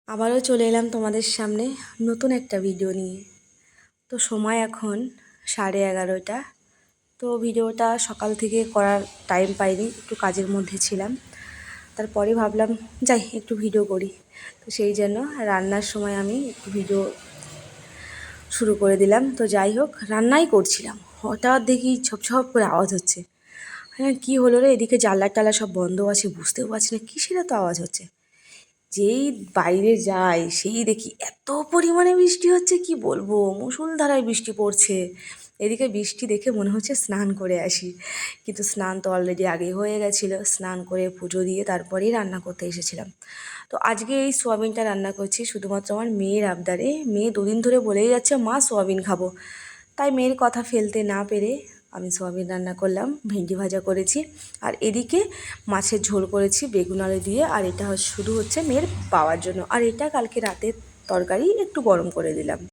আবারও চলে এলাম তোমাদের সামনে নতুন একটা ভিডিও নিয়ে। তো সময় এখন 11:30। তো ভিডিওটা সকাল থেকে করার টাইম পাইনি, একটু কাজের মধ্যে ছিলাম। তারপরে ভাবলাম যাই একটু ভিডিও করি। তো সেই জন্য রান্নার সময় আমি একটু ভিডিও শুরু করে দিলাম। তো যাই হোক, রান্নাই করছিলাম, হঠাৎ দেখি ঝপঝপ করে আওয়াজ হচ্ছে। হ্যাঁ, কী হলো রে, এদিকে জানলা টালা সব বন্ধ আছে, বুঝতেও পারছি না কিসের এত আওয়াজ হচ্ছে। যেই বাইরে যাই সেই দেখি এত পরিমাণে বৃষ্টি হচ্ছে, কি বলবো, মুষলধারায় বৃষ্টি পড়ছে। এদিকে বৃষ্টি দেখে মনে হচ্ছে স্নান করে আসি, কিন্তু স্নান তো অলরেডি আগেই হয়ে গেছিলো। স্নান করে পুজো দিয়ে তারপরেই রান্না করতে এসেছিলাম। তো আজকে এই সোয়াবিনটা রান্না করছি শুধুমাত্র আমার মেয়ের আবদারে। মেয়ে দুদিন ধরে বলেই যাচ্ছে মা সোয়াবিন খাবো, তাই মেয়ের কথা ফেলতে না পেরে আমি সোয়াবিন রান্না করলাম, ভেন্ডি ভাজা করেছি, আর এদিকে মাছের ঝোল করেছি বেগুন আলু দিয়ে। আর এটা শুধু হচ্ছে মেয়ের পাওয়ার জন্য, আর এটা কালকে রাতের তরকারি একটু গরম করে দিলাম।